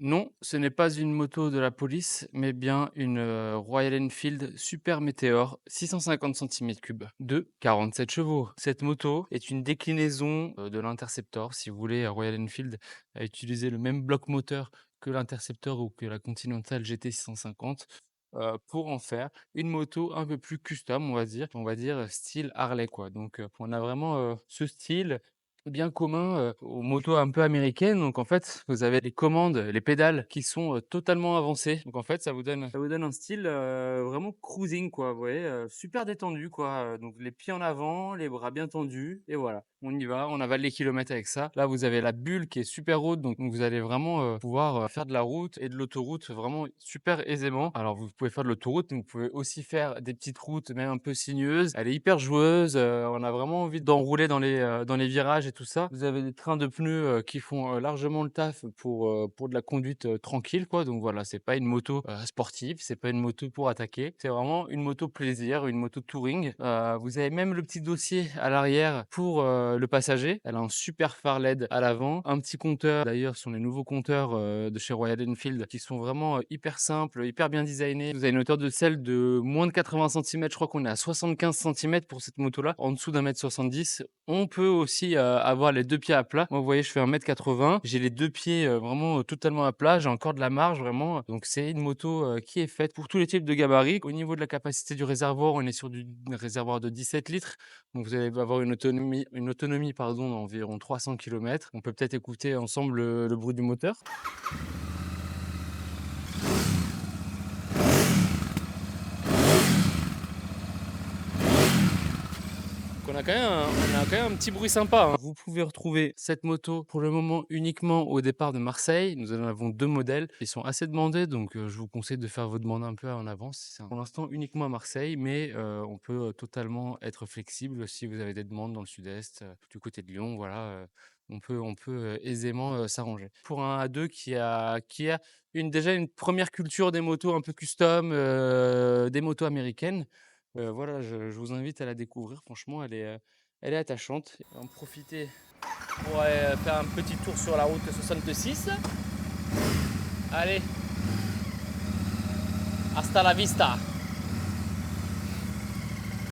Non, ce n'est pas une moto de la police, mais bien une, Royal Enfield Super Meteor 650 cm3 de 47 chevaux. Cette moto est une déclinaison, de l'Interceptor. Si vous voulez, Royal Enfield a utilisé le même bloc moteur que l'Interceptor ou que la Continental GT 650, pour en faire une moto un peu plus custom, on va dire, style Harley, quoi. Donc, on a vraiment, ce style bien commun, aux motos un peu américaines. Donc en fait, vous avez les commandes, les pédales qui sont, totalement avancées. Donc en fait, ça vous donne un style, vraiment cruising, quoi, vous voyez? Super détendu, quoi, donc les pieds en avant, les bras bien tendus et voilà, on y va, on avale les kilomètres avec ça. Là, vous avez la bulle qui est super haute, donc vous allez vraiment, pouvoir, faire de la route et de l'autoroute vraiment super aisément. Alors vous pouvez faire de l'autoroute, mais vous pouvez aussi faire des petites routes, même un peu sinueuses. Elle est hyper joueuse, on a vraiment envie d'enrouler dans les virages et tout ça. Vous avez des trains de pneus, qui font, largement le taf pour de la conduite, tranquille, quoi. Donc voilà, c'est pas une moto, sportive, c'est pas une moto pour attaquer. C'est vraiment une moto plaisir, une moto touring. Vous avez même le petit dossier à l'arrière pour, le passager. Elle a un super phare LED à l'avant, un petit compteur, d'ailleurs ce sont les nouveaux compteurs, de chez Royal Enfield qui sont vraiment, hyper simples, hyper bien designés. Vous avez une hauteur de selle de moins de 80 centimètres, je crois qu'on est à 75 centimètres pour cette moto-là, en dessous d'1,70 m. On peut aussi, avoir les 2 pieds à plat. Moi, vous voyez, je fais 1,80 m, j'ai les 2 pieds, vraiment, totalement à plat, j'ai encore de la marge vraiment, donc c'est une moto, qui est faite pour tous les types de gabarits. Au niveau de la capacité du réservoir, on est sur du réservoir de 17 litres, donc vous allez avoir une autonomie pardon, d'environ 300 kilomètres. On peut peut-être écouter ensemble le bruit du moteur. Donc on a quand même un petit bruit sympa, hein. Vous pouvez retrouver cette moto pour le moment uniquement au départ de Marseille. Nous en avons 2 modèles. Ils sont assez demandés, donc je vous conseille de faire vos demandes un peu en avance. C'est pour l'instant uniquement à Marseille, mais on peut, totalement être flexible si vous avez des demandes dans le sud-est, du côté de Lyon, voilà, on peut aisément, s'arranger. Pour un A2 qui a déjà une première culture des motos un peu custom, des motos américaines. Voilà, je vous invite à la découvrir. Franchement, elle est attachante. En profiter pour aller faire un petit tour sur la route 66. Allez, hasta la vista!